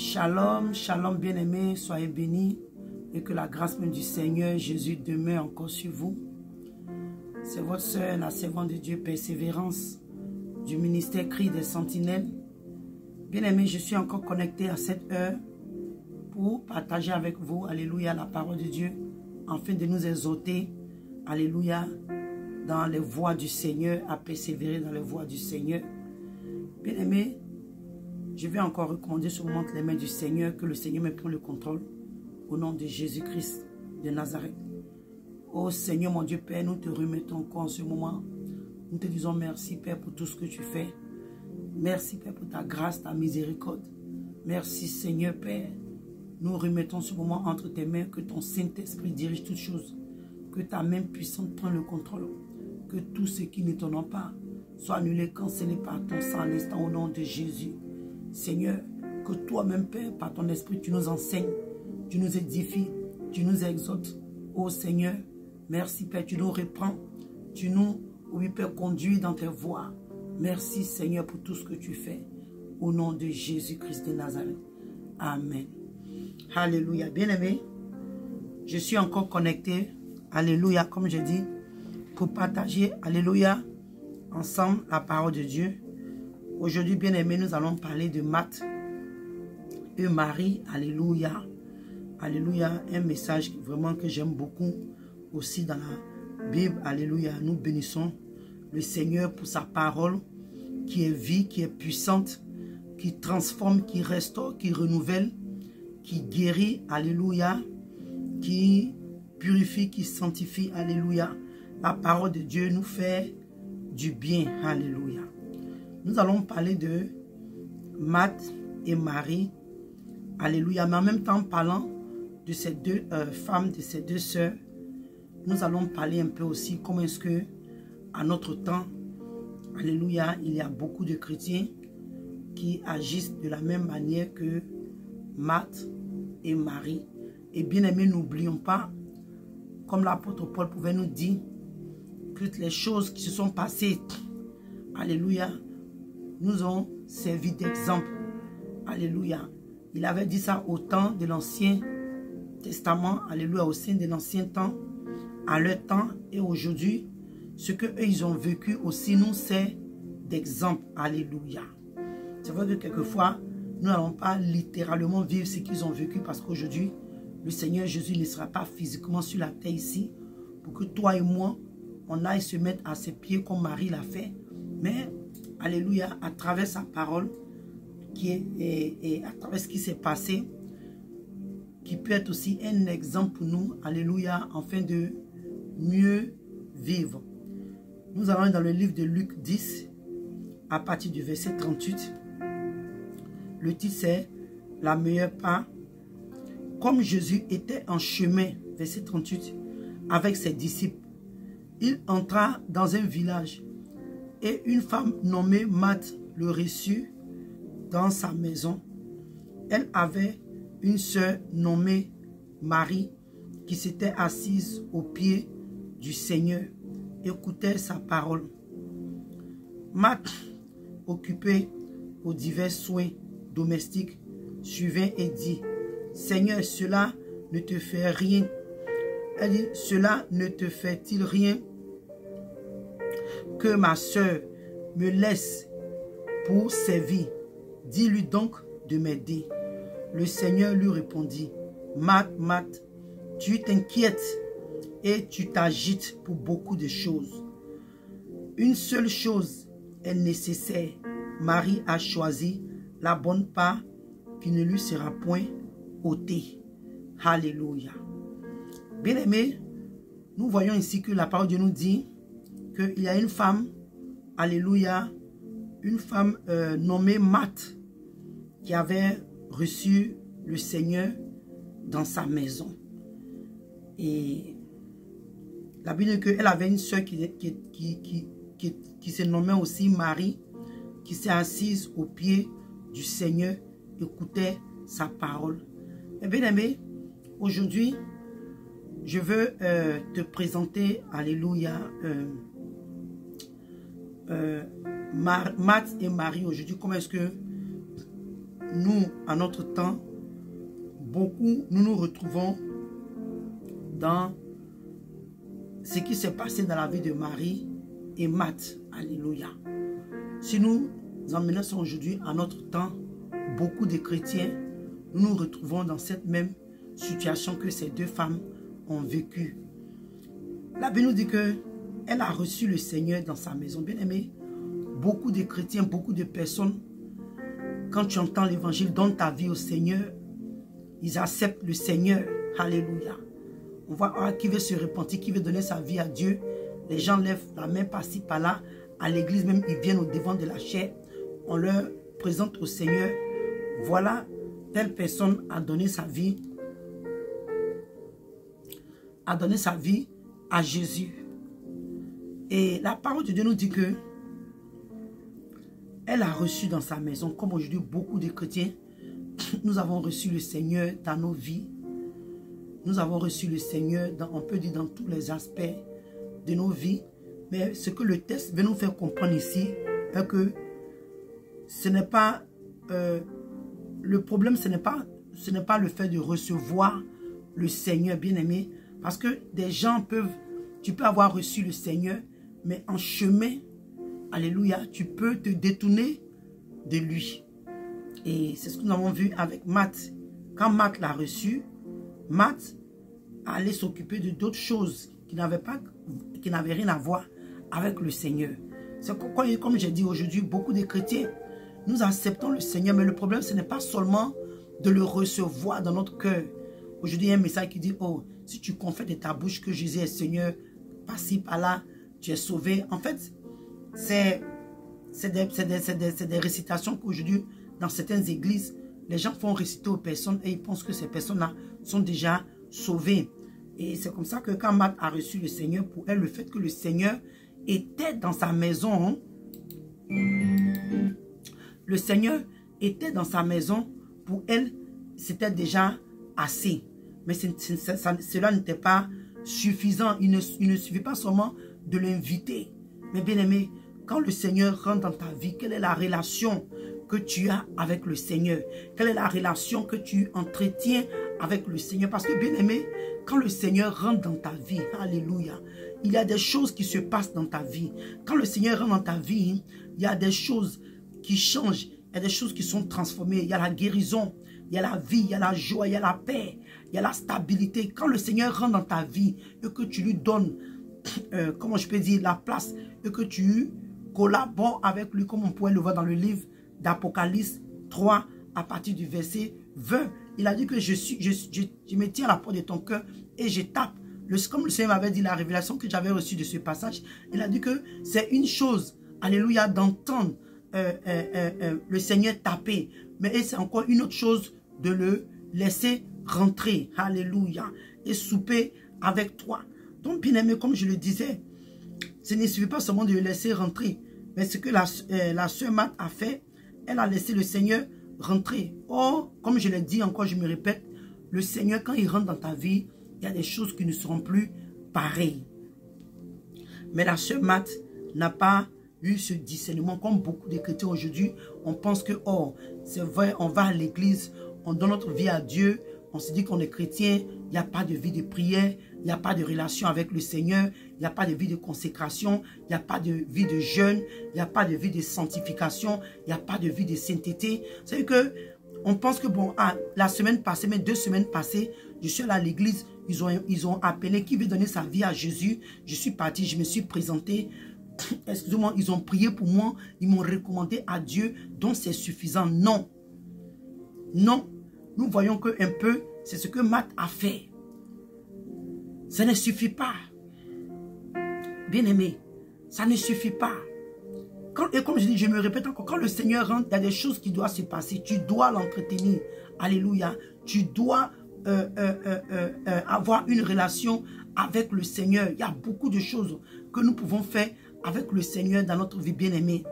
Shalom, shalom bien-aimés, soyez bénis et que la grâce même du Seigneur Jésus demeure encore sur vous. C'est votre sœur, la servante de Dieu, Persévérance, du ministère Cri des Sentinelles. Bien-aimés, je suis encore connecté à cette heure pour partager avec vous, alléluia, la parole de Dieu, afin de nous exhorter, alléluia, dans les voies du Seigneur, à persévérer dans les voies du Seigneur. Bien-aimés, je vais encore recommander sur le montre les mains du Seigneur, que le Seigneur me prenne le contrôle au nom de Jésus-Christ de Nazareth. Oh Seigneur, mon Dieu Père, nous te remettons encore en ce moment. Nous te disons merci Père pour tout ce que tu fais. Merci Père pour ta grâce, ta miséricorde. Merci Seigneur Père. Nous remettons ce moment entre tes mains, que ton Saint-Esprit dirige toutes choses. Que ta main puissante prenne le contrôle. Que tout ce qui ne t'honore pas soit annulé, cancellé par ton sang à l'instant au nom de Jésus. Seigneur, que toi-même, Père, par ton esprit, tu nous enseignes, tu nous édifies, tu nous exhortes. Oh Seigneur, merci Père, tu nous reprends, tu nous, oui Père, conduis dans tes voies. Merci Seigneur pour tout ce que tu fais. Au nom de Jésus-Christ de Nazareth. Amen. Alléluia. Bien-aimés, je suis encore connecté, alléluia, comme je dis, pour partager, alléluia, ensemble la parole de Dieu. Aujourd'hui, bien-aimés, nous allons parler de Marthe et Marie. Alléluia. Alléluia. Un message vraiment que j'aime beaucoup aussi dans la Bible. Alléluia. Nous bénissons le Seigneur pour sa parole qui est vie, qui est puissante, qui transforme, qui restaure, qui renouvelle, qui guérit. Alléluia. Qui purifie, qui sanctifie. Alléluia. La parole de Dieu nous fait du bien. Alléluia. Nous allons parler de Marthe et Marie. Alléluia. Mais en même temps, parlant de ces deux femmes, de ces deux sœurs, nous allons parler un peu aussi comment est-ce que, à notre temps, alléluia, il y a beaucoup de chrétiens qui agissent de la même manière que Marthe et Marie. Et bien aimé, n'oublions pas, comme l'apôtre Paul pouvait nous dire, que les choses qui se sont passées, alléluia, nous ont servi d'exemple. Alléluia. Il avait dit ça au temps de l'Ancien Testament. Alléluia. Au sein de l'Ancien temps, à leur temps et aujourd'hui, ce qu'eux ils ont vécu aussi nous sert d'exemple. Alléluia. C'est vrai que quelquefois, nous n'allons pas littéralement vivre ce qu'ils ont vécu parce qu'aujourd'hui, le Seigneur Jésus ne sera pas physiquement sur la terre ici pour que toi et moi, on aille se mettre à ses pieds comme Marie l'a fait. Mais alléluia, à travers sa parole, et à travers ce qui s'est passé, qui peut être aussi un exemple pour nous, alléluia, afin de mieux vivre. Nous allons dans le livre de Luc 10, à partir du verset 38. Le titre c'est « La meilleure part ». Comme Jésus était en chemin, verset 38, avec ses disciples, il entra dans un village. Et une femme nommée Marthe le reçut dans sa maison. Elle avait une sœur nommée Marie qui s'était assise aux pieds du Seigneur, écoutait sa parole. Marthe, occupée aux divers soins domestiques, suivait et dit, « Seigneur, cela ne te fait rien. » Elle dit, « Cela ne te fait-il rien que ma soeur me laisse pour servir? Dis-lui donc de m'aider. » Le Seigneur lui répondit, « Marthe, Marthe, tu t'inquiètes et tu t'agites pour beaucoup de choses. Une seule chose est nécessaire. Marie a choisi la bonne part qui ne lui sera point ôtée. » Alléluia. Bien-aimés, nous voyons ici que la parole de Dieu nous dit qu'il y a une femme, alléluia, une femme nommée Marthe qui avait reçu le Seigneur dans sa maison. Et la Bible dit qu'elle avait une soeur qui se nommait aussi Marie, qui s'est assise au pied du Seigneur, écoutait sa parole. Et bien aimé, aujourd'hui, je veux te présenter, alléluia, Marthe et Marie aujourd'hui. Comment est-ce que nous, à notre temps, beaucoup, nous nous retrouvons dans ce qui s'est passé dans la vie de Marie et Marthe. Alléluia. Si nous emmenons aujourd'hui à notre temps, beaucoup de chrétiens, nous nous retrouvons dans cette même situation que ces deux femmes ont vécu. La Bible nous dit qu'elle a reçu le Seigneur dans sa maison. Bien aimé, beaucoup de chrétiens, beaucoup de personnes, quand tu entends l'évangile, donne ta vie au Seigneur, ils acceptent le Seigneur. Alléluia. On voit qui veut se repentir, qui veut donner sa vie à Dieu. Les gens lèvent la main par-ci, par-là. À l'église même, ils viennent au devant de la chair. On leur présente au Seigneur. Voilà, telle personne a donné sa vie. A donné sa vie à Jésus. Et la parole de Dieu nous dit que elle a reçu dans sa maison, comme aujourd'hui beaucoup de chrétiens, nous avons reçu le Seigneur dans nos vies. Nous avons reçu le Seigneur, on peut dire dans tous les aspects de nos vies. Mais ce que le texte veut nous faire comprendre ici, est que ce n'est pas, le problème, ce n'est pas le fait de recevoir le Seigneur, bien-aimé. Parce que des gens tu peux avoir reçu le Seigneur, mais en chemin, alléluia, tu peux te détourner de lui. Et c'est ce que nous avons vu avec Marthe. Quand Marthe l'a reçu, Marthe allait s'occuper de d'autres choses qui n'avaient rien à voir avec le Seigneur. C'est pourquoi, comme j'ai dit aujourd'hui, beaucoup de chrétiens, nous acceptons le Seigneur, mais le problème, ce n'est pas seulement de le recevoir dans notre cœur. Aujourd'hui, il y a un message qui dit, oh, si tu confesses de ta bouche que Jésus est Seigneur, par-ci, par-là, tu es sauvé. En fait, c'est des récitations qu'aujourd'hui, dans certaines églises, les gens font réciter aux personnes et ils pensent que ces personnes-là sont déjà sauvées. Et c'est comme ça que quand Marthe a reçu le Seigneur, pour elle, le fait que le Seigneur était dans sa maison, le Seigneur était dans sa maison, pour elle, c'était déjà assez. Mais cela n'était pas suffisant. Il ne suffit pas seulement de l'inviter. Mais bien aimé, quand le Seigneur rentre dans ta vie, quelle est la relation que tu as avec le Seigneur? Quelle est la relation que tu entretiens avec le Seigneur? Parce que bien aimé, quand le Seigneur rentre dans ta vie, alléluia, il y a des choses qui se passent dans ta vie. Quand le Seigneur rentre dans ta vie, il y a des choses qui changent, il y a des choses qui sont transformées, il y a la guérison, il y a la vie, il y a la joie, il y a la paix, il y a la stabilité. Quand le Seigneur rentre dans ta vie et que tu lui donnes, comment je peux dire, la place et que tu collabores avec lui, comme on pourrait le voir dans le livre d'Apocalypse 3 à partir du verset 20. Il a dit que je me tiens à la porte de ton cœur et je tape. Comme le Seigneur m'avait dit la révélation que j'avais reçue de ce passage, il a dit que c'est une chose, alléluia, d'entendre le Seigneur taper. Mais c'est encore une autre chose de le laisser rentrer, alléluia, et souper avec toi. Donc, bien aimé, comme je le disais, ce ne suffit pas seulement de le laisser rentrer, mais ce que la sœur Marthe a fait, elle a laissé le Seigneur rentrer. Oh, comme je l'ai dit encore, je me répète, le Seigneur, quand il rentre dans ta vie, il y a des choses qui ne seront plus pareilles. Mais la sœur Marthe n'a pas eu ce discernement. Comme beaucoup de chrétiens aujourd'hui, on pense que, oh, c'est vrai, on va à l'église, on donne notre vie à Dieu, on se dit qu'on est chrétien, il n'y a pas de vie de prière, il n'y a pas de relation avec le Seigneur, il n'y a pas de vie de consécration, il n'y a pas de vie de jeûne, il n'y a pas de vie de sanctification, il n'y a pas de vie de sainteté. C'est que on pense que, bon, la semaine passée, mais 2 semaines passées, je suis allé à l'église, ils ont appelé qui veut donner sa vie à Jésus. Je suis parti, je me suis présenté. Excusez-moi, ils ont prié pour moi, ils m'ont recommandé à Dieu, donc c'est suffisant. Non. Non. Nous voyons que un peu, c'est ce que Marthe a fait. Ça ne suffit pas. Bien aimé, ça ne suffit pas. Et comme je dis, je me répète encore, quand le Seigneur rentre, il y a des choses qui doivent se passer. Tu dois l'entretenir. Alléluia. Tu dois avoir une relation avec le Seigneur. Il y a beaucoup de choses que nous pouvons faire avec le Seigneur dans notre vie, bien aimée.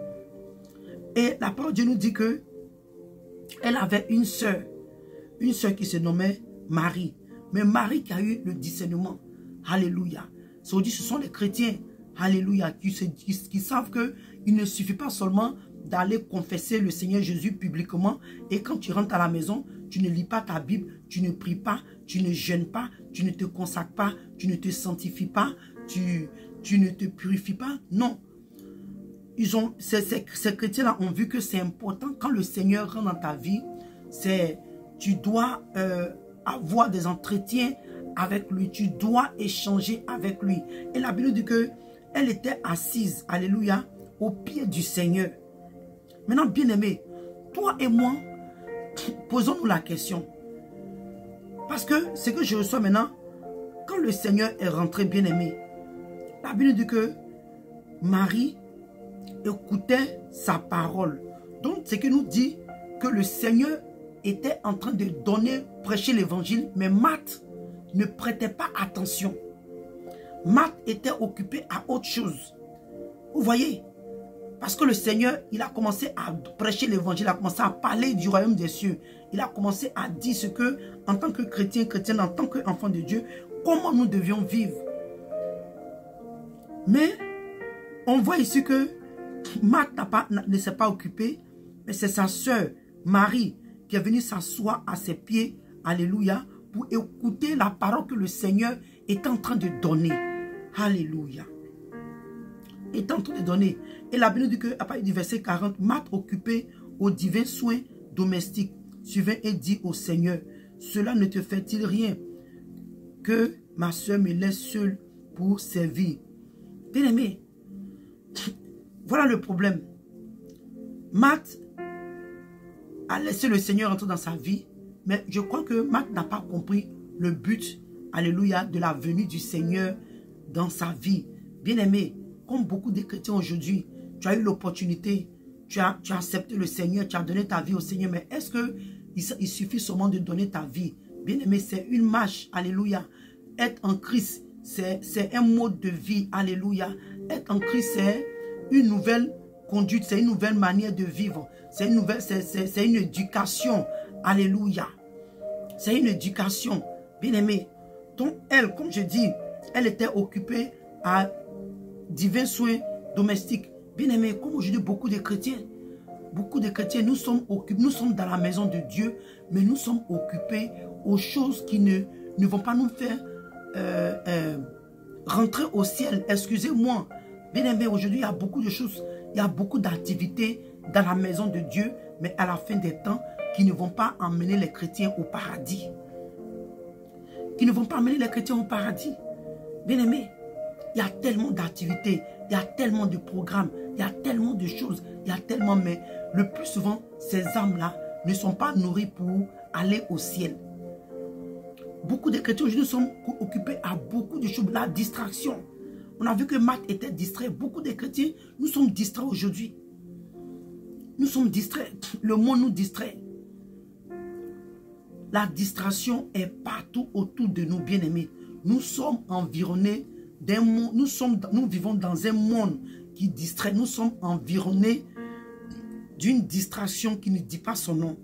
Et la parole de Dieu nous dit que elle avait une sœur qui se nommait Marie. Mais Marie qui a eu le discernement. Alléluia. Ce sont les chrétiens, alléluia, qui savent qu'il ne suffit pas seulement d'aller confesser le Seigneur Jésus publiquement et quand tu rentres à la maison, tu ne lis pas ta Bible, tu ne pries pas, tu ne jeûnes pas, tu ne te consacres pas, tu ne te sanctifies pas, tu ne te purifies pas. Non. Ces chrétiens-là ont vu que c'est important quand le Seigneur rentre dans ta vie, tu dois avoir des entretiens avec lui, tu dois échanger avec lui. Et la Bible dit qu'elle était assise, alléluia, au pied du Seigneur. Maintenant, bien-aimé, toi et moi, posons-nous la question. Parce que ce que je reçois maintenant, quand le Seigneur est rentré, bien-aimé, la Bible dit que Marie écoutait sa parole. Donc, ce qui nous dit que le Seigneur était en train de prêcher l'évangile, mais Marthe ne prêtait pas attention. Marthe était occupée à autre chose. Vous voyez? Parce que le Seigneur, il a commencé à prêcher l'évangile, il a commencé à parler du royaume des cieux. Il a commencé à dire ce que, en tant que chrétien, chrétienne, en tant qu'enfant de Dieu, comment nous devions vivre. Mais, on voit ici que Marthe ne s'est pas occupée, mais c'est sa sœur, Marie, qui est venue s'asseoir à ses pieds, alléluia, pour écouter la parole que le Seigneur est en train de donner. Alléluia. Est en train de donner. Et la Bible dit que, à partir du verset 40, Marthe occupée aux divins soins domestiques, suivant et dit au Seigneur, cela ne te fait-il rien que ma soeur me laisse seule pour servir? Bien-aimé, voilà le problème. Marthe a laissé le Seigneur entrer dans sa vie, mais je crois que Marthe n'a pas compris le but, alléluia, de la venue du Seigneur dans sa vie. Bien-aimé, comme beaucoup de chrétiens aujourd'hui, tu as eu l'opportunité, tu as accepté le Seigneur, tu as donné ta vie au Seigneur, mais est-ce qu'il suffit seulement de donner ta vie? Bien-aimé, c'est une marche, alléluia. Être en Christ, c'est un mode de vie, alléluia. Être en Christ, c'est une nouvelle conduite, c'est une nouvelle manière de vivre. C'est une éducation, alléluia. C'est une éducation, bien-aimé. Donc elle, comme je dis, elle était occupée à divins soins domestiques. Bien-aimé, comme aujourd'hui beaucoup de chrétiens, nous sommes occupés, nous sommes dans la maison de Dieu, mais nous sommes occupés aux choses qui ne vont pas nous faire rentrer au ciel. Excusez-moi. Bien-aimé, aujourd'hui, il y a beaucoup de choses, il y a beaucoup d'activités dans la maison de Dieu, mais à la fin des temps, qui ne vont pas emmener les chrétiens au paradis. Qui ne vont pas emmener les chrétiens au paradis. Bien-aimé, il y a tellement d'activités, il y a tellement de programmes, il y a tellement de choses, il y a tellement, mais le plus souvent, ces âmes-là ne sont pas nourries pour aller au ciel. Beaucoup de chrétiens aujourd'hui sont occupés à beaucoup de choses, la distraction. On a vu que Marthe était distrait. Beaucoup de chrétiens, nous sommes distraits aujourd'hui. Nous sommes distraits. Le monde nous distrait. La distraction est partout autour de nous, bien-aimés. Nous sommes environnés d'un monde. Nous vivons dans un monde qui distrait. Nous sommes environnés d'une distraction qui ne dit pas son nom.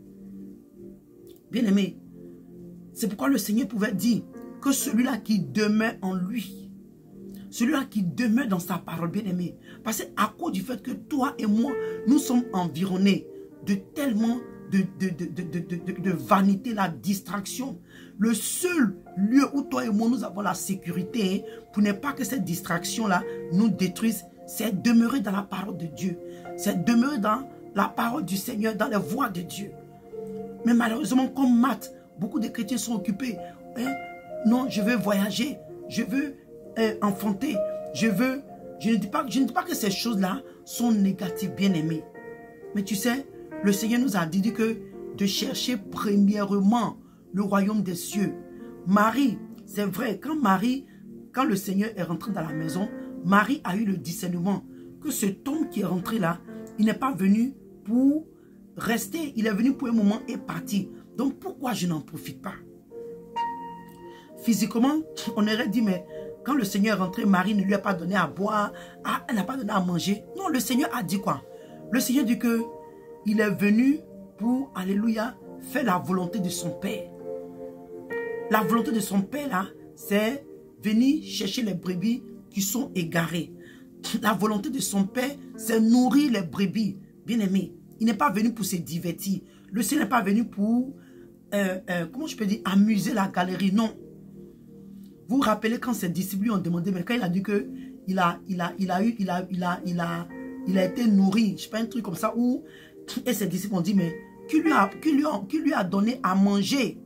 Bien-aimés, c'est pourquoi le Seigneur pouvait dire que celui-là qui demeure en lui, celui-là qui demeure dans sa parole, bien-aimé. Parce qu'à cause du fait que toi et moi, nous sommes environnés de tellement de vanité, la distraction. Le seul lieu où toi et moi, nous avons la sécurité, pour ne pas que cette distraction-là nous détruise, c'est demeurer dans la parole de Dieu. C'est demeurer dans la parole du Seigneur, dans les voies de Dieu. Mais malheureusement, comme Marthe, beaucoup de chrétiens sont occupés. Non, je veux voyager, je veux enfanter, je ne dis pas que ces choses-là sont négatives, bien-aimés. Mais tu sais, le Seigneur nous a dit que de chercher premièrement le royaume des cieux. Marie, c'est vrai, quand le Seigneur est rentré dans la maison, Marie a eu le discernement que cet homme qui est rentré là, il n'est pas venu pour rester, il est venu pour un moment et partir. Donc pourquoi je n'en profite pas? Physiquement, on aurait dit, mais quand le Seigneur est rentré, Marie ne lui a pas donné à boire, elle n'a pas donné à manger. Non, le Seigneur a dit quoi? Le Seigneur dit que il est venu pour, alléluia, faire la volonté de son Père. La volonté de son Père, là, c'est venir chercher les brebis qui sont égarées. La volonté de son Père, c'est nourrir les brebis. Bien-aimé, il n'est pas venu pour se divertir. Le Seigneur n'est pas venu pour, comment je peux dire, amuser la galerie. Non. Vous vous rappelez quand ses disciples lui ont demandé, mais quand il a dit que il a été nourri, je ne sais pas, un truc comme ça, où, et ses disciples ont dit, mais qui lui a donné à manger?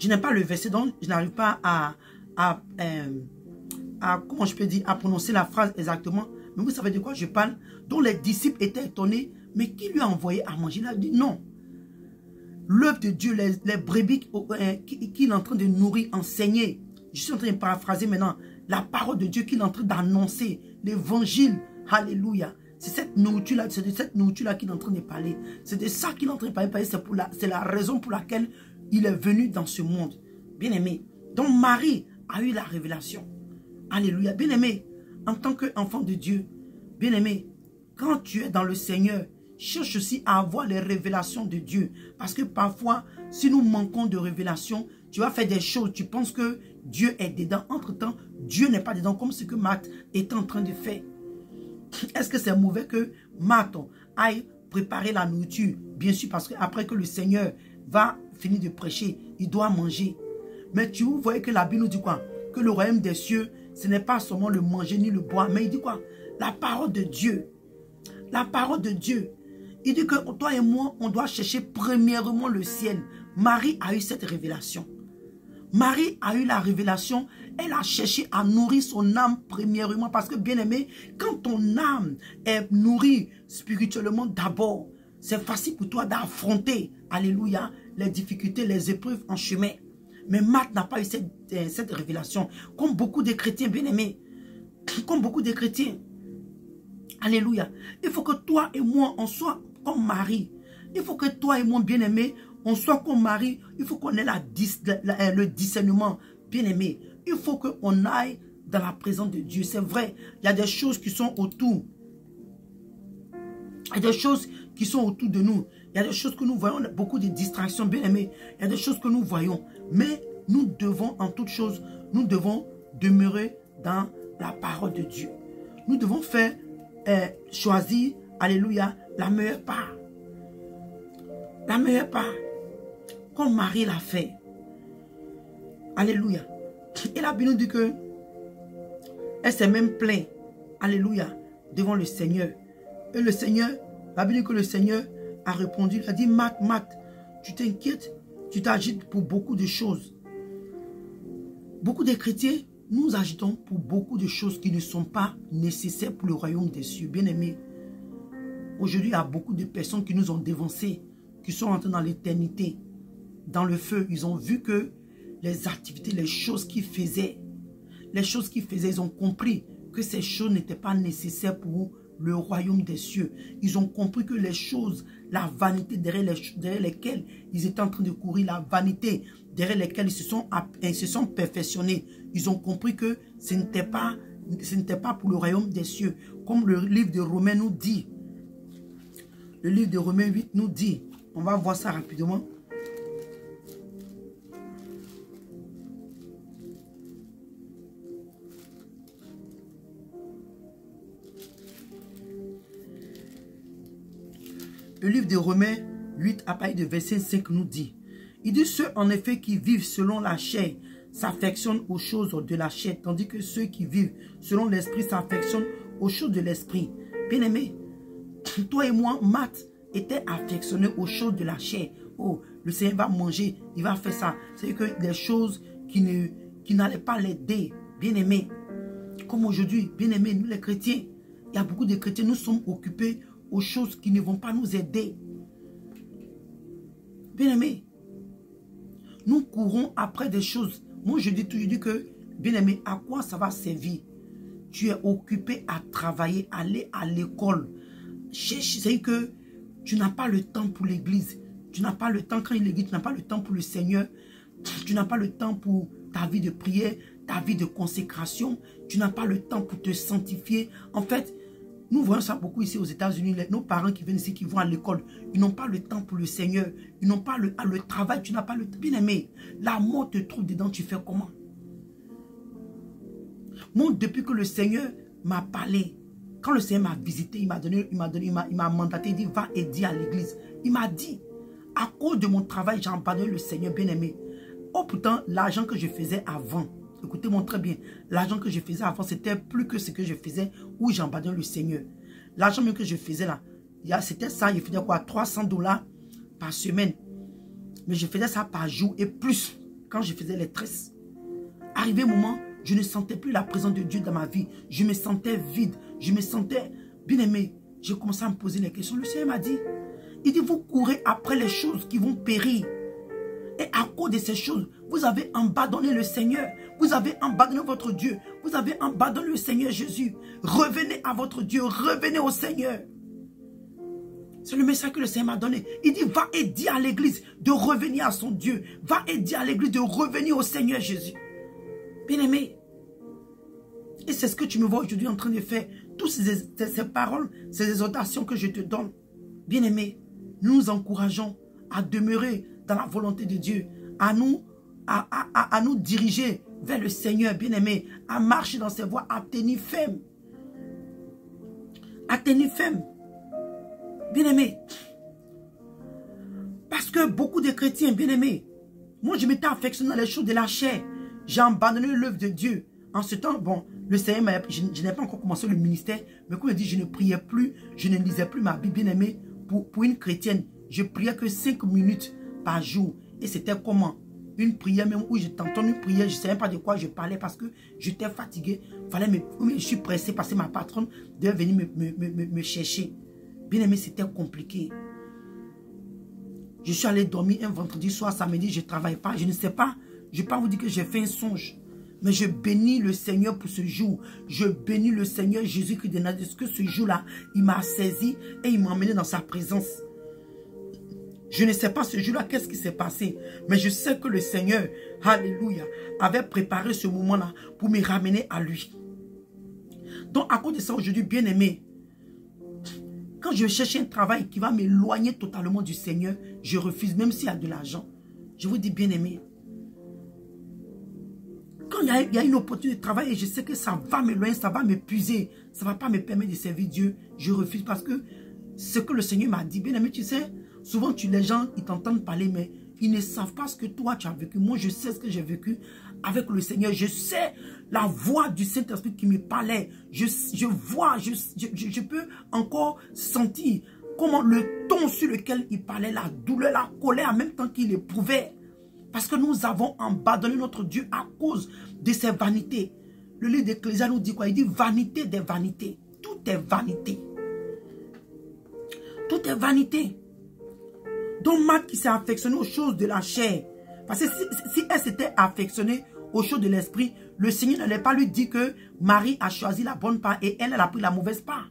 Je n'ai pas le verset, donc je n'arrive pas à comment je peux dire, à prononcer la phrase exactement. Mais vous savez de quoi je parle? Donc les disciples étaient étonnés, mais qui lui a envoyé à manger? Il a dit non. L'œuvre de Dieu, les brebis qu'il est en train de nourrir, enseigner. Je suis en train de paraphraser maintenant. La parole de Dieu qu'il est en train d'annoncer. L'évangile. Alléluia. C'est cette nourriture-là, c'est de cette nourriture-là qu'il est en train de parler. C'est de ça qu'il est en train de parler. C'est la raison pour laquelle il est venu dans ce monde. Bien-aimé. Donc Marie a eu la révélation. Alléluia. Bien-aimé, en tant qu'enfant de Dieu, bien-aimé, quand tu es dans le Seigneur, cherche aussi à avoir les révélations de Dieu. Parce que parfois, si nous manquons de révélations, tu vas faire des choses, tu penses que Dieu est dedans. Entre-temps, Dieu n'est pas dedans, comme ce que Marthe est en train de faire. Est-ce que c'est mauvais que Marthe aille préparer la nourriture? Bien sûr, parce qu'après que le Seigneur va finir de prêcher, il doit manger. Mais tu vois que la Bible nous dit quoi? Que le royaume des cieux, ce n'est pas seulement le manger ni le boire, mais il dit quoi? La parole de Dieu. La parole de Dieu. Il dit que toi et moi, on doit chercher premièrement le ciel. Marie a eu cette révélation. Marie a eu la révélation. Elle a cherché à nourrir son âme premièrement. Parce que bien aimé, quand ton âme est nourrie spirituellement d'abord, c'est facile pour toi d'affronter, alléluia, les difficultés, les épreuves en chemin. Mais Marthe n'a pas eu cette révélation. Comme beaucoup de chrétiens, bien aimés. Comme beaucoup de chrétiens. Alléluia. Il faut que toi et moi, on soit comme Marie. Il faut que toi et moi, bien-aimés, on soit comme Marie. Il faut qu'on ait le discernement, bien-aimé. Il faut qu'on aille dans la présence de Dieu. C'est vrai, il y a des choses qui sont autour. Il y a des choses qui sont autour de nous. Il y a des choses que nous voyons, beaucoup de distractions, bien-aimés. Il y a des choses que nous voyons. Mais nous devons, en toute chose, nous devons demeurer dans la parole de Dieu. Nous devons faire, choisir, alléluia, la meilleure part. La meilleure part. Comme Marie l'a fait. Alléluia. Et la Bible nous dit que elle s'est même plainte, alléluia, devant le Seigneur. Et le Seigneur, la Bible dit que le Seigneur a répondu, il a dit, Marthe, tu t'inquiètes, tu t'agites pour beaucoup de choses. Beaucoup de chrétiens, nous agitons pour beaucoup de choses qui ne sont pas nécessaires pour le royaume des cieux. Bien-aimés, aujourd'hui, il y a beaucoup de personnes qui nous ont dévancés, qui sont entrés dans l'éternité, dans le feu. Ils ont vu que les activités, les choses qu'ils faisaient, ils ont compris que ces choses n'étaient pas nécessaires pour le royaume des cieux. Ils ont compris que les choses, la vanité derrière lesquelles ils étaient en train de courir, la vanité derrière lesquelles ils se sont perfectionnés. Ils ont compris que ce n'était pas pour le royaume des cieux. Comme le livre de Romains nous dit. Le livre de Romains 8 nous dit. On va voir ça rapidement. Le livre de Romains 8, à partir de verset 5, nous dit. Il dit, ceux en effet qui vivent selon la chair s'affectionnent aux choses de la chair, tandis que ceux qui vivent selon l'esprit s'affectionnent aux choses de l'esprit. Bien-aimé, toi et moi, Marthe était affectionné aux choses de la chair. Oh, le Seigneur va manger, il va faire ça. C'est que des choses qui n'allaient pas l'aider. Bien-aimé, comme aujourd'hui, bien-aimé, nous les chrétiens, il y a beaucoup de chrétiens, nous sommes occupés aux choses qui ne vont pas nous aider. Bien-aimé, nous courons après des choses. Moi, je dis toujours que, bien-aimé, à quoi ça va servir? Tu es occupé à travailler, aller à l'école. C'est que tu n'as pas le temps pour l'église. Tu n'as pas le temps, quand il est l'église, tu n'as pas le temps pour le Seigneur. Tu n'as pas le temps pour ta vie de prière, ta vie de consécration. Tu n'as pas le temps pour te sanctifier. En fait, nous voyons ça beaucoup ici aux États-Unis. Nos parents qui viennent ici, qui vont à l'école, ils n'ont pas le temps pour le Seigneur. Ils n'ont pas le travail. Tu n'as pas le temps. Bien aimé, la mort te trouve dedans. Tu fais comment? Moi, depuis que le Seigneur m'a parlé, Quand le Seigneur m'a visité, il m'a mandaté, il dit, va et dis à l'église. Il m'a dit, à cause de mon travail, j'ai abandonné le Seigneur bien-aimé. Oh, pourtant, l'argent que je faisais avant, écoutez-moi très bien, l'argent que je faisais avant, c'était plus que ce que je faisais où j'ai abandonné le Seigneur. L'argent même que je faisais là, c'était ça, il faisait quoi, $300 par semaine. Mais je faisais ça par jour et plus quand je faisais les tresses. Arrivé un moment, je ne sentais plus la présence de Dieu dans ma vie. Je me sentais vide, je me sentais bien-aimé. J'ai commencé à me poser les questions. Le Seigneur m'a dit, il dit, vous courez après les choses qui vont périr. Et à cause de ces choses, vous avez abandonné le Seigneur. Vous avez abandonné votre Dieu. Vous avez abandonné le Seigneur Jésus. Revenez à votre Dieu. Revenez au Seigneur. C'est le message que le Seigneur m'a donné. Il dit, va et dis à l'église de revenir à son Dieu. Va et dis à l'église de revenir au Seigneur Jésus. Bien-aimé. Et c'est ce que tu me vois aujourd'hui en train de faire. Toutes ces paroles, ces exhortations que je te donne. Bien-aimé, nous nous encourageons à demeurer dans la volonté de Dieu, à nous diriger vers le Seigneur, bien-aimé, à marcher dans ses voies, à tenir ferme. À tenir ferme. Bien-aimé. Parce que beaucoup de chrétiens, bien-aimés, moi je m'étais affectionné dans les choses de la chair. J'ai abandonné l'œuvre de Dieu. En ce temps, bon, le Seigneur, je n'ai pas encore commencé le ministère, mais comme je dis, je ne priais plus, je ne lisais plus ma Bible, bien-aimé, pour une chrétienne. Je priais que 5 minutes par jour. Et c'était comment? Une prière même où je t'entends une prière, je ne savais pas de quoi je parlais parce que j'étais fatigué. Je suis pressé parce que ma patronne devait venir me chercher. Bien-aimé, c'était compliqué. Je suis allé dormir un vendredi soir, samedi, je ne travaille pas. Je ne sais pas, je ne vais pas vous dire que j'ai fait un songe. Mais je bénis le Seigneur pour ce jour. Je bénis le Seigneur Jésus-Christ de Nazareth. Que ce jour-là, il m'a saisi et il m'a emmené dans sa présence. Je ne sais pas ce jour-là qu'est-ce qui s'est passé. Mais je sais que le Seigneur, alléluia, avait préparé ce moment-là pour me ramener à lui. Donc à cause de ça aujourd'hui, bien-aimé, quand je cherche un travail qui va m'éloigner totalement du Seigneur, je refuse même s'il y a de l'argent. Je vous dis bien-aimé, quand il y a une opportunité de travail et je sais que ça va m'éloigner, ça va m'épuiser, ça ne va pas me permettre de servir Dieu, je refuse parce que ce que le Seigneur m'a dit, bien aimé, tu sais, souvent les gens, ils t'entendent parler, mais ils ne savent pas ce que toi tu as vécu. Moi, je sais ce que j'ai vécu avec le Seigneur. Je sais la voix du Saint-Esprit qui me parlait. Je vois, je peux encore sentir comment le ton sur lequel il parlait, la douleur, la colère, en même temps qu'il éprouvait. Parce que nous avons abandonné notre Dieu à cause de ses vanités. Le livre d'Ecclésiaste nous dit quoi? Il dit vanité des vanités. Tout est vanité. Tout est vanité. Donc Marthe qui s'est affectionnée aux choses de la chair. Parce que si elle s'était affectionnée aux choses de l'esprit, le Seigneur n'allait pas lui dire que Marie a choisi la bonne part et elle a pris la mauvaise part.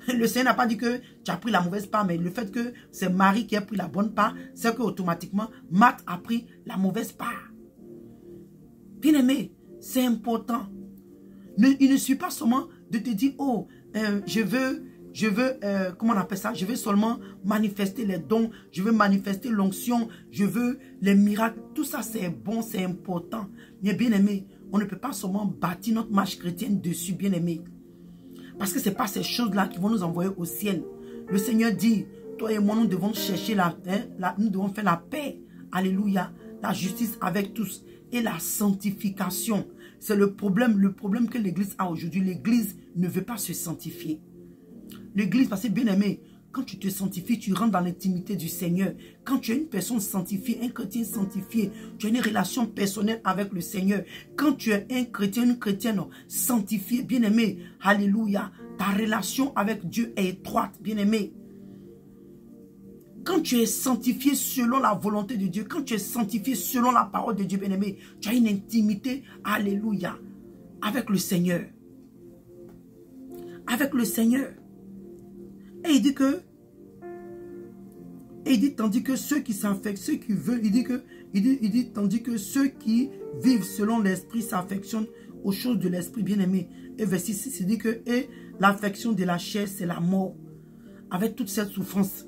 Le Seigneur n'a pas dit que tu as pris la mauvaise part, mais le fait que c'est Marie qui a pris la bonne part, c'est qu'automatiquement, Marthe a pris la mauvaise part. Bien aimé, c'est important. Il ne suffit pas seulement de te dire, oh, je veux, comment on appelle ça? Je veux seulement manifester les dons, je veux manifester l'onction, je veux les miracles. Tout ça, c'est bon, c'est important. Mais bien aimé, on ne peut pas seulement bâtir notre marche chrétienne dessus, bien aimé. Parce que ce n'est pas ces choses-là qui vont nous envoyer au ciel. Le Seigneur dit, toi et moi, nous devons chercher nous devons faire la paix. Alléluia. La justice avec tous. Et la sanctification. C'est le problème que l'Église a aujourd'hui. L'Église ne veut pas se sanctifier. L'Église, parce que bien aimé, quand tu te sanctifies, tu rentres dans l'intimité du Seigneur. Quand tu es une personne sanctifiée, un chrétien sanctifié, tu as une relation personnelle avec le Seigneur. Quand tu es un chrétien, une chrétienne sanctifiée, bien aimé, alléluia, ta relation avec Dieu est étroite, bien aimé. Quand tu es sanctifié selon la volonté de Dieu, quand tu es sanctifié selon la parole de Dieu, bien aimé, tu as une intimité, alléluia, avec le Seigneur. Avec le Seigneur. Et il dit que, tandis que ceux qui s'affectent, ceux qui veulent, tandis que ceux qui vivent selon l'esprit s'affectionnent aux choses de l'esprit, bien aimé. Et verset 6, il dit que, et l'affection de la chair, c'est la mort. Avec toute cette souffrance.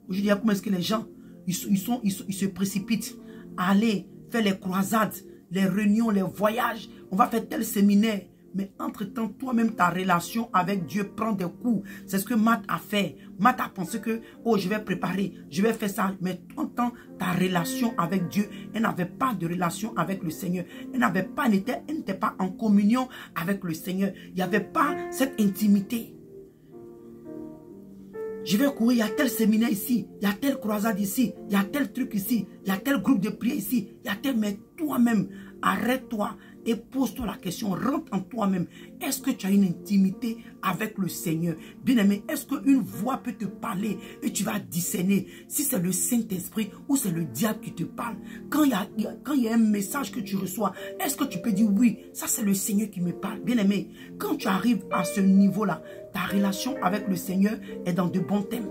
Aujourd'hui, comment est-ce que les gens, ils se précipitent à aller faire les croisades, les réunions, les voyages. On va faire tel séminaire Mais entre-temps, toi-même, ta relation avec Dieu prend des coups. C'est ce que Matt a fait. Matt a pensé que, oh, je vais préparer, je vais faire ça. Mais entre-temps, ta relation avec Dieu, elle n'avait pas de relation avec le Seigneur. Elle n'était pas en communion avec le Seigneur. Il n'y avait pas cette intimité. Je vais courir, il y a tel séminaire ici, il y a telle croisade ici, il y a tel truc ici, il y a tel groupe de prière ici, il y a tel... Mais toi-même, arrête-toi et pose-toi la question, rentre en toi-même. Est-ce que tu as une intimité avec le Seigneur? Bien-aimé, est-ce qu'une voix peut te parler et tu vas discerner si c'est le Saint-Esprit ou c'est le diable qui te parle? Quand il y a un message que tu reçois, est-ce que tu peux dire oui, ça c'est le Seigneur qui me parle? Bien-aimé, quand tu arrives à ce niveau-là, ta relation avec le Seigneur est dans de bons thèmes.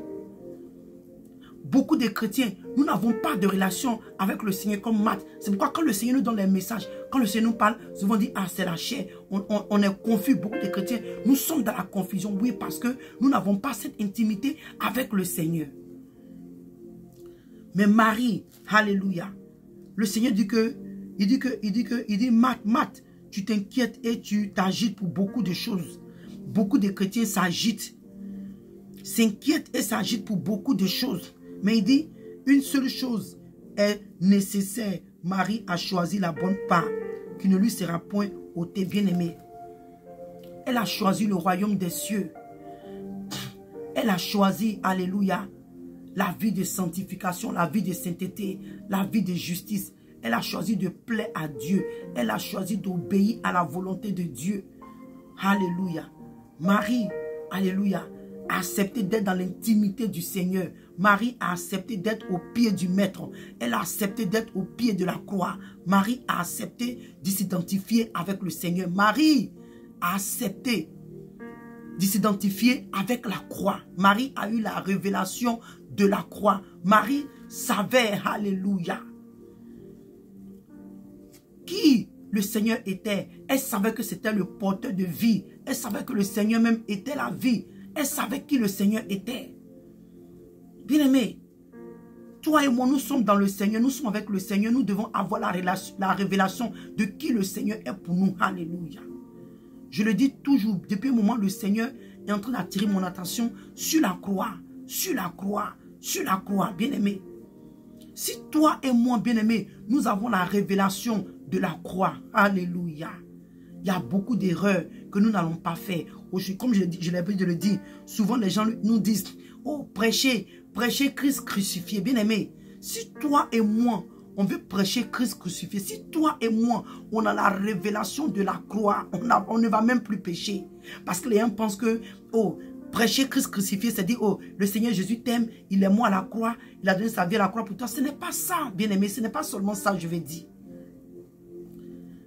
Beaucoup de chrétiens, nous n'avons pas de relation avec le Seigneur comme Matt. C'est pourquoi quand le Seigneur nous donne les messages, quand le Seigneur nous parle, souvent on dit, ah c'est la chair. On est confus, beaucoup de chrétiens. Nous sommes dans la confusion, oui, parce que nous n'avons pas cette intimité avec le Seigneur. Mais Marie, alléluia, le Seigneur dit que, il dit, Matt, tu t'inquiètes et tu t'agites pour beaucoup de choses. Beaucoup de chrétiens s'agitent, s'inquiètent et s'agitent pour beaucoup de choses. Mais il dit, une seule chose est nécessaire. Marie a choisi la bonne part, qui ne lui sera point ôtée, bien-aimée. Elle a choisi le royaume des cieux. Elle a choisi, alléluia, la vie de sanctification, la vie de sainteté, la vie de justice. Elle a choisi de plaire à Dieu. Elle a choisi d'obéir à la volonté de Dieu. Alléluia. Marie, alléluia, a accepté d'être dans l'intimité du Seigneur. Marie a accepté d'être au pied du Maître. Elle a accepté d'être au pied de la croix. Marie a accepté de s'identifier avec le Seigneur. Marie a accepté de s'identifier avec la croix. Marie a eu la révélation de la croix. Marie savait, alléluia, qui le Seigneur était. Elle savait que c'était le porteur de vie. Elle savait que le Seigneur même était la vie. Elle savait qui le Seigneur était. Bien-aimé, toi et moi, nous sommes dans le Seigneur. Nous sommes avec le Seigneur. Nous devons avoir la révélation de qui le Seigneur est pour nous. Alléluia. Je le dis toujours, depuis un moment, le Seigneur est en train d'attirer mon attention sur la croix. Sur la croix. Sur la croix, bien-aimé. Si toi et moi, bien-aimé, nous avons la révélation de la croix. Alléluia. Il y a beaucoup d'erreurs que nous n'allons pas faire. Comme je l'ai dit de le dire, souvent les gens nous disent, oh, prêchez Christ crucifié. Bien-aimé, si toi et moi, on veut prêcher Christ crucifié, si toi et moi, on a la révélation de la croix, on ne va même plus pécher. Parce que les gens pensent que, oh, prêcher Christ crucifié, c'est dire, oh, le Seigneur Jésus t'aime, il est mort à la croix, il a donné sa vie à la croix pour toi. Ce n'est pas ça, bien-aimé, ce n'est pas seulement ça, je vais dire.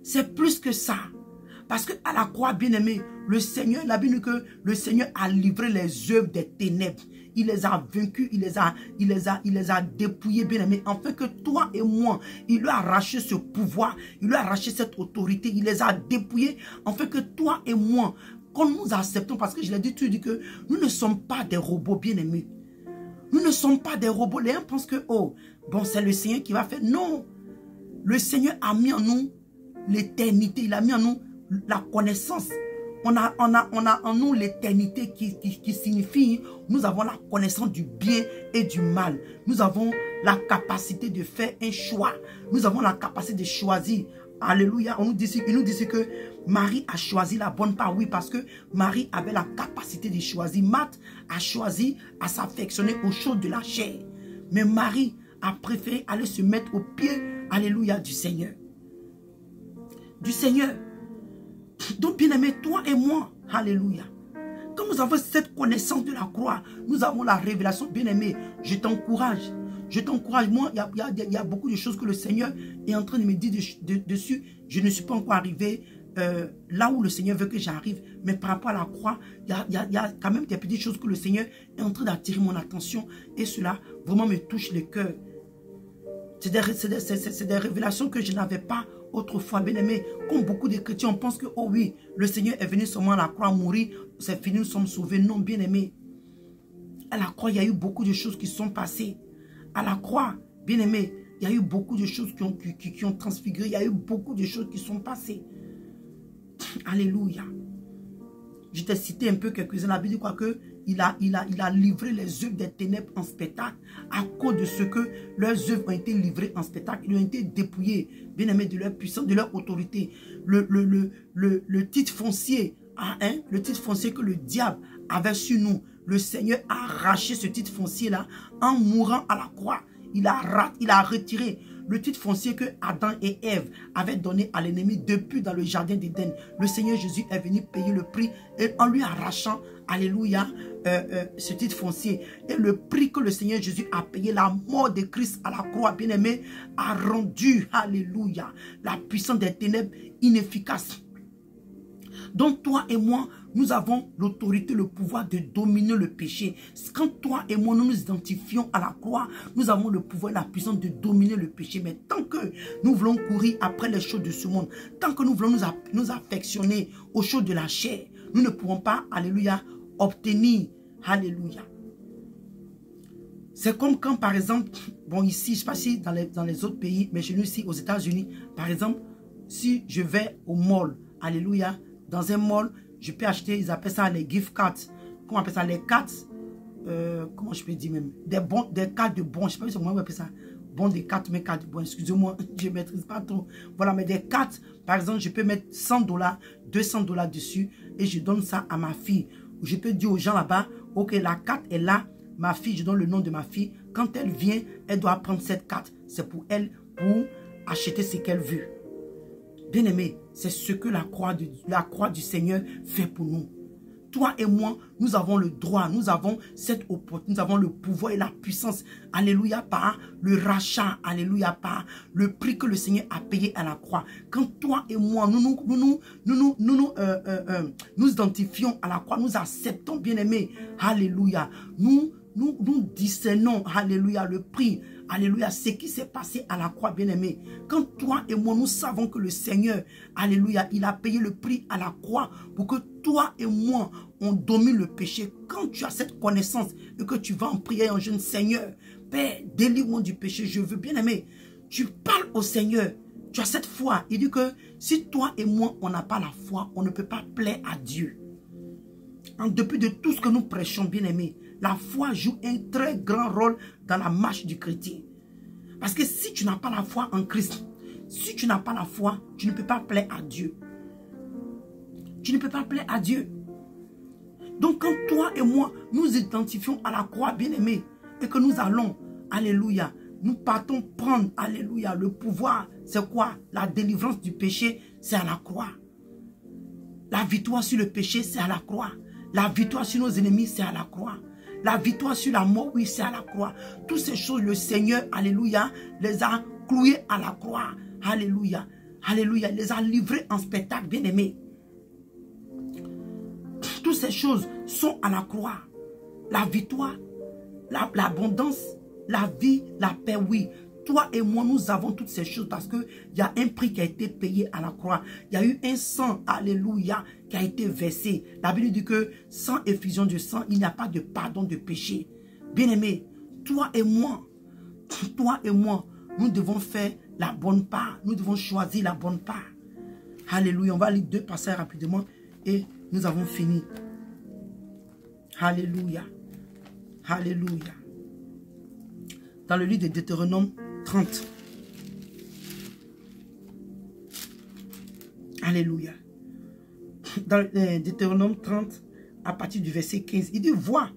C'est plus que ça. Parce qu'à la croix, bien-aimé, le Seigneur, la Bible dit que le Seigneur a livré les œuvres des ténèbres. Il les a vaincus, il les a dépouillés, bien-aimé. Afin que toi et moi, il lui a arraché ce pouvoir, il lui a arraché cette autorité, il les a dépouillés. Afin que toi et moi, quand nous acceptons, parce que je l'ai dit, tu dis que nous ne sommes pas des robots, bien-aimés. Nous ne sommes pas des robots. Les gens pensent que, oh, bon, c'est le Seigneur qui va faire. Non. Le Seigneur a mis en nous l'éternité, il a mis en nous la connaissance. On a en nous l'éternité qui signifie nous avons la connaissance du bien et du mal. Nous avons la capacité de faire un choix. Nous avons la capacité de choisir. Alléluia. Il nous dit que Marie a choisi la bonne part. Oui, parce que Marie avait la capacité de choisir. Marthe a choisi à s'affectionner aux choses de la chair. Mais Marie a préféré aller se mettre au pied, alléluia, du Seigneur. Du Seigneur. Donc, bien-aimé, toi et moi, alléluia. Quand nous avons cette connaissance de la croix, nous avons la révélation, bien-aimé, je t'encourage. Je t'encourage. Moi, il y a beaucoup de choses que le Seigneur est en train de me dire dessus. Je ne suis pas encore arrivé là où le Seigneur veut que j'arrive. Mais par rapport à la croix, il y a quand même des petites choses que le Seigneur est en train d'attirer mon attention. Et cela vraiment me touche le cœur. C'est des révélations que je n'avais pas autrefois, bien-aimé. Comme beaucoup de chrétiens, on pense que, oh oui, le Seigneur est venu seulement à la croix mourir, c'est fini, nous sommes sauvés. Non, bien-aimé. À la croix, il y a eu beaucoup de choses qui sont passées. À la croix, bien-aimé, il y a eu beaucoup de choses qui ont transfiguré. Il y a eu beaucoup de choses qui sont passées. Alléluia. Je t'ai cité un peu quelques-uns. La Bible dit quoi que il a livré les œuvres des ténèbres en spectacle à cause de ce que leurs œuvres ont été livrées en spectacle. Ils ont été dépouillés, bien aimés, de leur puissance, de leur autorité. Le titre foncier, le titre foncier que le diable avait sur nous, le Seigneur a arraché ce titre foncier-là en mourant à la croix. Il a retiré le titre foncier que Adam et Ève avaient donné à l'ennemi depuis dans le jardin d'Éden. Le Seigneur Jésus est venu payer le prix et en lui arrachant, alléluia, ce titre foncier. Et le prix que le Seigneur Jésus a payé, la mort de Christ à la croix, bien aimé, a rendu, alléluia, la puissance des ténèbres inefficace. Donc toi et moi, nous avons l'autorité, le pouvoir de dominer le péché. Quand toi et moi, nous nous identifions à la croix, nous avons le pouvoir et la puissance de dominer le péché. Mais tant que nous voulons courir après les choses de ce monde, tant que nous voulons nous affectionner aux choses de la chair, nous ne pourrons pas, alléluia, obtenir, alléluia. C'est comme quand, par exemple, bon ici, je ne sais pas si dans les autres pays, mais chez nous ici, aux États-Unis, par exemple, si je vais au mall, alléluia, dans un mall, je peux acheter, ils appellent ça les gift cards. Comment on appelle ça? Les cartes, comment je peux dire même? Des cartes de bons, je ne sais pas si comment on appelle ça. Bon, des cartes, mais cartes de bons, excusez-moi, je ne maîtrise pas trop. Voilà, mais des cartes, par exemple, je peux mettre $100, $200 dessus et je donne ça à ma fille. Je peux dire aux gens là-bas, ok, la carte est là, ma fille, je donne le nom de ma fille. Quand elle vient, elle doit prendre cette carte. C'est pour elle, pour acheter ce qu'elle veut. Bien aimé, c'est ce que la croix du Seigneur fait pour nous. Toi et moi, nous avons le droit, nous avons cette opportunité, nous avons le pouvoir et la puissance, alléluia, par le rachat, alléluia, par le prix que le Seigneur a payé à la croix. Quand toi et moi, nous identifions à la croix, nous acceptons, bien aimé, alléluia, nous discernons, alléluia, le prix, alléluia, ce qui s'est passé à la croix, bien-aimé. Quand toi et moi, nous savons que le Seigneur, alléluia, il a payé le prix à la croix pour que toi et moi, on domine le péché. Quand tu as cette connaissance et que tu vas en prier en jeune, Seigneur, Père, délivre-moi du péché, je veux, bien-aimé. Tu parles au Seigneur, tu as cette foi. Il dit que si toi et moi, on n'a pas la foi, on ne peut pas plaire à Dieu. En dépit de tout ce que nous prêchons, bien-aimé, la foi joue un très grand rôle dans la marche du chrétien. Parce que si tu n'as pas la foi en Christ, si tu n'as pas la foi, tu ne peux pas plaire à Dieu. Tu ne peux pas plaire à Dieu. Donc quand toi et moi, nous identifions à la croix, bien-aimé, et que nous allons, alléluia, nous partons prendre, alléluia, le pouvoir, c'est quoi? La délivrance du péché, c'est à la croix. La victoire sur le péché, c'est à la croix. La victoire sur nos ennemis, c'est à la croix. La victoire sur la mort, oui, c'est à la croix. Toutes ces choses, le Seigneur, alléluia, les a clouées à la croix. Alléluia. Alléluia. Il les a livrés en spectacle, bien-aimés. Toutes ces choses sont à la croix. La victoire, l'abondance, la vie, la paix, oui. Toi et moi, nous avons toutes ces choses parce qu'il y a un prix qui a été payé à la croix. Il y a eu un sang, alléluia, qui a été versé. La Bible dit que sans effusion de sang, il n'y a pas de pardon de péché. Bien-aimé, toi et moi, nous devons faire la bonne part. Nous devons choisir la bonne part. Alléluia. On va lire 2 passages rapidement et nous avons fini. Alléluia. Alléluia. Dans le livre de Deutéronome 30. Alléluia. Dans Deutéronome 30, à partir du verset 15, il dit, vois,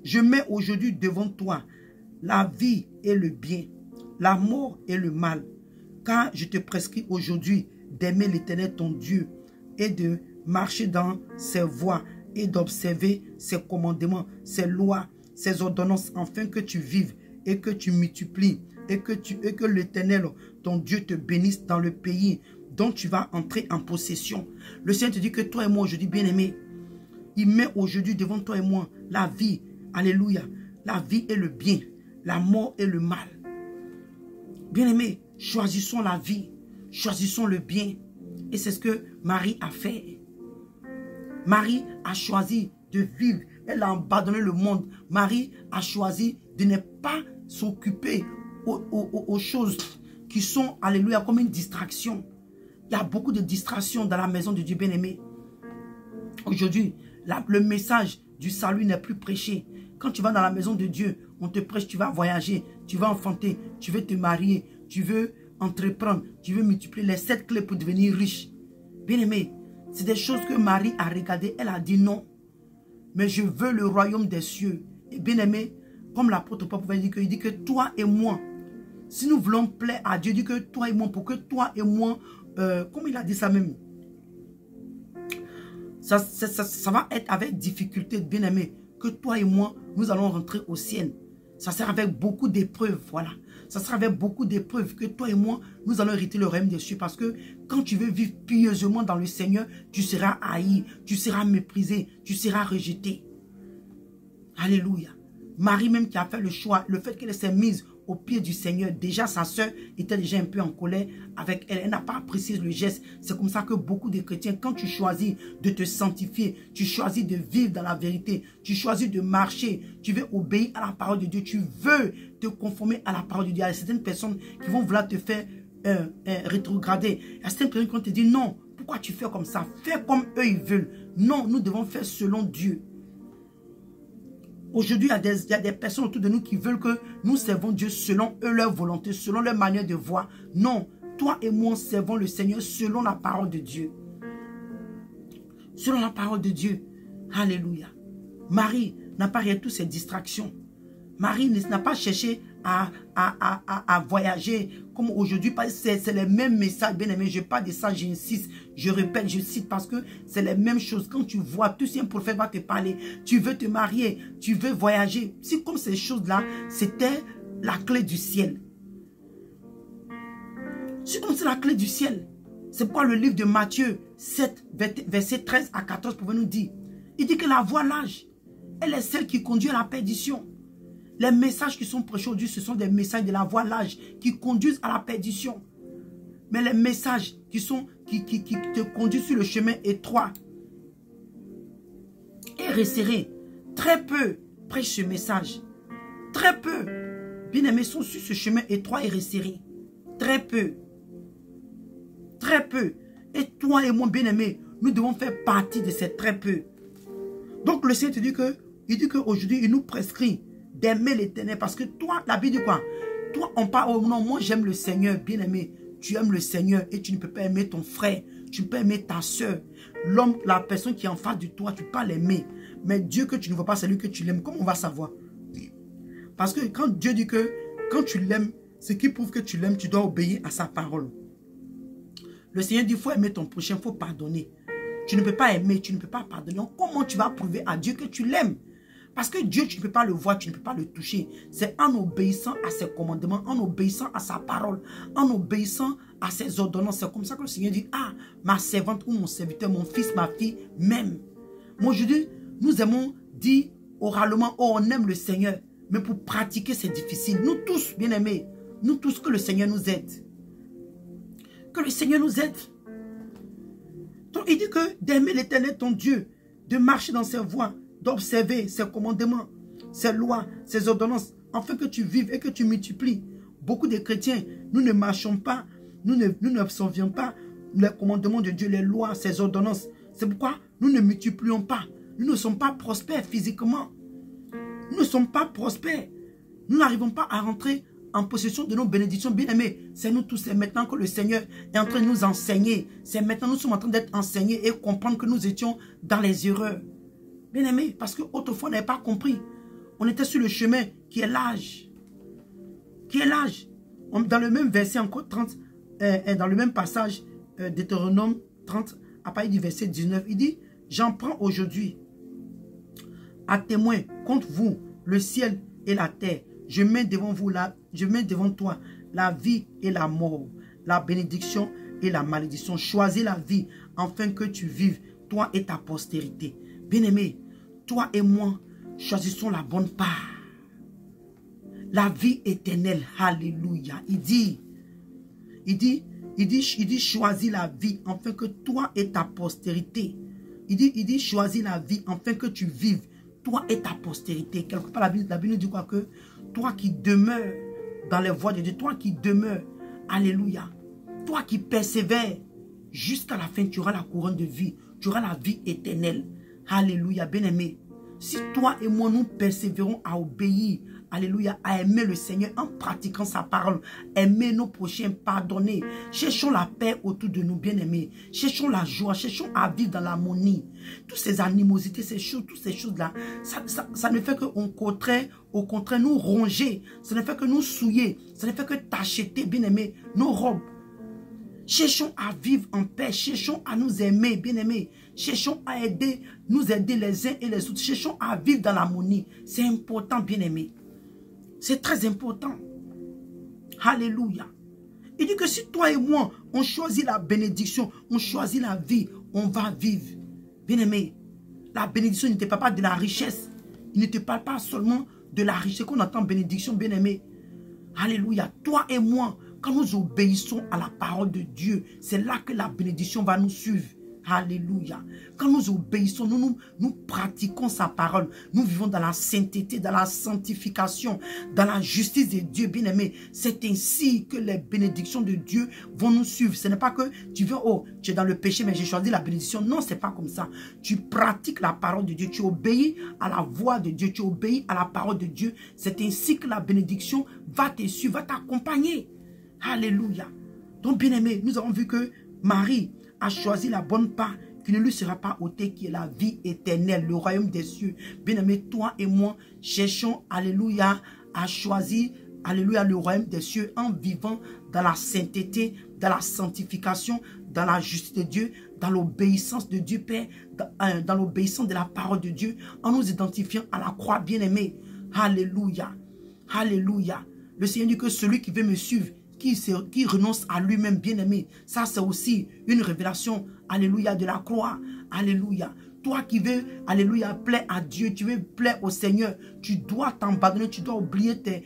je mets aujourd'hui devant toi la vie et le bien, la mort et le mal, car je te prescris aujourd'hui d'aimer l'Éternel ton Dieu et de marcher dans ses voies et d'observer ses commandements, ses lois, ses ordonnances, afin que tu vives et que tu multiplies et que l'Éternel, ton Dieu, te bénisse dans le pays dont tu vas entrer en possession. Le Seigneur te dit que toi et moi aujourd'hui, bien-aimé, il met aujourd'hui devant toi et moi la vie, alléluia, la vie et le bien, la mort et le mal. Bien-aimé, choisissons la vie, choisissons le bien. Et c'est ce que Marie a fait. Marie a choisi de vivre, elle a abandonné le monde. Marie a choisi de ne pas s'occuper aux choses qui sont, alléluia, comme une distraction. Il y a beaucoup de distractions dans la maison de Dieu, bien-aimé. Aujourd'hui, le message du salut n'est plus prêché. Quand tu vas dans la maison de Dieu, on te prêche, tu vas voyager, tu vas enfanter, tu veux te marier, tu veux entreprendre, tu veux multiplier les 7 clés pour devenir riche. Bien-aimé, c'est des choses que Marie a regardées. Elle a dit non. Mais je veux le royaume des cieux. Et bien-aimé, comme l'apôtre Paul pouvait dire, il dit que toi et moi, si nous voulons plaire à Dieu, il dit que toi et moi, pour que toi et moi, comme il a dit ça même, ça va être avec difficulté, bien-aimé, que toi et moi, nous allons rentrer au ciel. Ça sera avec beaucoup d'épreuves, voilà. Ça sera avec beaucoup d'épreuves que toi et moi, nous allons hériter le royaume des cieux. Parce que quand tu veux vivre pieusement dans le Seigneur, tu seras haï, tu seras méprisé, tu seras rejeté. Alléluia. Marie même qui a fait le choix, le fait qu'elle s'est mise au pied du Seigneur, déjà sa soeur était déjà un peu en colère avec elle. Elle n'a pas apprécié le geste. C'est comme ça que beaucoup de chrétiens, quand tu choisis de te sanctifier, tu choisis de vivre dans la vérité, tu choisis de marcher, tu veux obéir à la parole de Dieu, tu veux te conformer à la parole de Dieu. Il y a certaines personnes qui vont vouloir te faire rétrograder. Il y a certaines personnes qui vont te dire non, pourquoi tu fais comme ça? Fais comme eux ils veulent. Non, nous devons faire selon Dieu. Aujourd'hui, il y a des personnes autour de nous qui veulent que nous servons Dieu selon eux, leur volonté, selon leur manière de voir. Non, toi et moi servons le Seigneur selon la parole de Dieu. Selon la parole de Dieu. Alléluia. Marie n'a pas rien toutes ces distractions. Marie n'a pas cherché à voyager comme aujourd'hui. C'est les mêmes messages, bien aimé. Je parle de ça, j'insiste, je répète, je cite parce que c'est les mêmes choses. Quand tu vois, tout si un prophète va te parler, tu veux te marier, tu veux voyager. Si comme ces choses-là, c'était la clé du ciel. Si comme c'est la clé du ciel. C'est pourquoi le livre de Matthieu 7, verset 13 à 14 pouvait nous dire. Il dit que la voie large, elle est celle qui conduit à la perdition. Les messages qui sont prêchés aujourd'hui, ce sont des messages de la voie large qui conduisent à la perdition. Mais les messages qui te conduisent sur le chemin étroit et resserré, très peu prêchent ce message. Très peu, bien-aimés, sont sur ce chemin étroit et resserré. Très peu. Très peu. Et toi et moi, bien-aimés, nous devons faire partie de ces très peu. Donc le Seigneur te dit que, qu'aujourd'hui, il nous prescrit d'aimer l'Éternel. Parce que toi, la Bible dit quoi? Toi, on parle, oh non, moi j'aime le Seigneur, bien-aimé. Tu aimes le Seigneur et tu ne peux pas aimer ton frère. Tu peux aimer ta soeur. L'homme, la personne qui est en face de toi, tu peux pas l'aimer. Mais Dieu que tu ne vois pas, c'est lui que tu l'aimes. Comment on va savoir? Parce que quand Dieu dit que quand tu l'aimes, ce qui prouve que tu l'aimes, tu dois obéir à sa parole. Le Seigneur dit, il faut aimer ton prochain, il faut pardonner. Tu ne peux pas aimer, tu ne peux pas pardonner. Comment tu vas prouver à Dieu que tu l'aimes? Parce que Dieu, tu ne peux pas le voir, tu ne peux pas le toucher. C'est en obéissant à ses commandements, en obéissant à sa parole, en obéissant à ses ordonnances. C'est comme ça que le Seigneur dit, ah, ma servante ou mon serviteur, mon fils, ma fille, m'aime. Moi, je dis, nous aimons dire oralement, oh, on aime le Seigneur. Mais pour pratiquer, c'est difficile. Nous tous, bien aimés, nous tous, que le Seigneur nous aide. Que le Seigneur nous aide. Donc, il dit que d'aimer l'Éternel, ton Dieu, de marcher dans ses voies, d'observer ses commandements, ses lois, ses ordonnances, afin que tu vives et que tu multiplies. Beaucoup de chrétiens, nous ne marchons pas, nous n'observons pas les commandements de Dieu, les lois, ses ordonnances. C'est pourquoi nous ne multiplions pas. Nous ne sommes pas prospères physiquement. Nous ne sommes pas prospères. Nous n'arrivons pas à rentrer en possession de nos bénédictions. Bien aimés, c'est nous tous. C'est maintenant que le Seigneur est en train de nous enseigner. C'est maintenant que nous sommes en train d'être enseignés et comprendre que nous étions dans les erreurs. Bien aimé, parce qu'autrefois on n'avait pas compris. On était sur le chemin qui est l'âge. Qui est l'âge. Dans le même verset encore 30, dans le même passage Deutéronome 30, à partir du verset 19, il dit, j'en prends aujourd'hui à témoin contre vous le ciel et la terre. Je mets devant vous je mets devant toi la vie et la mort, la bénédiction et la malédiction. Choisis la vie afin que tu vives, toi et ta postérité. Bien-aimé, toi et moi, choisissons la bonne part. La vie éternelle. Alléluia. Il dit, choisis la vie afin que toi et ta postérité. Il dit, choisis la vie afin que tu vives, toi et ta postérité. Quelque part, la Bible nous dit quoi? Que toi qui demeures dans les voies de Dieu, toi qui demeures, alléluia, toi qui persévères, jusqu'à la fin, tu auras la couronne de vie. Tu auras la vie éternelle. Alléluia, bien-aimé. Si toi et moi, nous persévérons à obéir, alléluia, à aimer le Seigneur en pratiquant sa parole, aimer nos prochains, pardonner, cherchons la paix autour de nous, bien-aimés, cherchons la joie, cherchons à vivre dans l'harmonie. Toutes ces animosités, ces choses, toutes ces choses-là, ça ne fait qu'au contraire, nous ronger, ça ne fait que nous souiller, ça ne fait que t'acheter, bien-aimés, nos robes. Cherchons à vivre en paix, cherchons à nous aimer, bien-aimés. Cherchons à nous aider les uns et les autres. Cherchons à vivre dans l'harmonie. C'est important, bien-aimés. C'est très important. Alléluia. Il dit que si toi et moi, on choisit la bénédiction, on choisit la vie, on va vivre. Bien-aimés, la bénédiction ne te parle pas de la richesse. Il ne te parle pas seulement de la richesse qu'on entend bénédiction, bien-aimés. Alléluia. Toi et moi, quand nous obéissons à la parole de Dieu, c'est là que la bénédiction va nous suivre. Alléluia. Quand nous obéissons, nous pratiquons sa parole. Nous vivons dans la sainteté, dans la sanctification, dans la justice de Dieu, bien-aimé. C'est ainsi que les bénédictions de Dieu vont nous suivre. Ce n'est pas que tu veux, oh, tu es dans le péché, mais j'ai choisi la bénédiction. Non, ce n'est pas comme ça. Tu pratiques la parole de Dieu. Tu obéis à la voix de Dieu. Tu obéis à la parole de Dieu. C'est ainsi que la bénédiction va te suivre, va t'accompagner. Alléluia. Donc, bien-aimé, nous avons vu que Marie a choisi la bonne part qui ne lui sera pas ôtée, qui est la vie éternelle, le royaume des cieux. Bien-aimé, toi et moi, cherchons, alléluia, à choisir, alléluia, le royaume des cieux en vivant dans la sainteté, dans la sanctification, dans la justice de Dieu, dans l'obéissance de Dieu, Père, dans l'obéissance de la parole de Dieu, en nous identifiant à la croix, bien-aimé. Alléluia. Alléluia. Le Seigneur dit que celui qui veut me suivre, qui renonce à lui-même, bien-aimé. Ça, c'est aussi une révélation, alléluia, de la croix. Alléluia. Toi qui veux, alléluia, plaire à Dieu, tu veux plaire au Seigneur, tu dois t'abandonner, tu dois oublier tes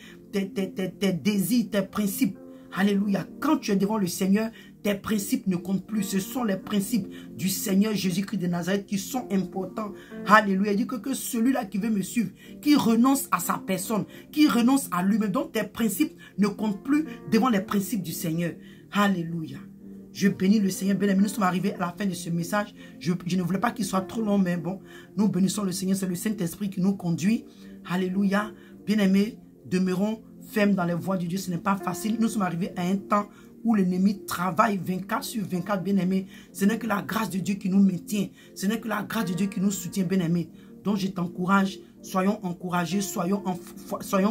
désirs, tes principes. Alléluia. Quand tu es devant le Seigneur, tes principes ne comptent plus. Ce sont les principes du Seigneur Jésus-Christ de Nazareth qui sont importants. Alléluia. Il dit que celui-là qui veut me suivre, qui renonce à sa personne, qui renonce à lui-même, donc tes principes ne comptent plus devant les principes du Seigneur. Alléluia. Je bénis le Seigneur. Bien-aimé, nous sommes arrivés à la fin de ce message. Je ne voulais pas qu'il soit trop long, mais bon, nous bénissons le Seigneur. C'est le Saint-Esprit qui nous conduit. Alléluia. Bien-aimés, demeurons fermes dans les voies de Dieu. Ce n'est pas facile. Nous sommes arrivés à un temps où l'ennemi travaille 24 sur 24, bien-aimé. Ce n'est que la grâce de Dieu qui nous maintient. Ce n'est que la grâce de Dieu qui nous soutient, bien-aimé. Donc je t'encourage, soyons encouragés, soyons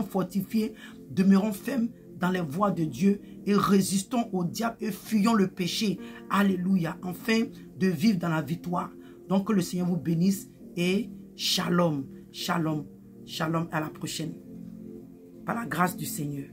fortifiés, demeurons fermes dans les voies de Dieu et résistons au diable et fuyons le péché. Alléluia. Enfin, de vivre dans la victoire. Donc que le Seigneur vous bénisse et shalom, shalom, shalom, à la prochaine. Par la grâce du Seigneur.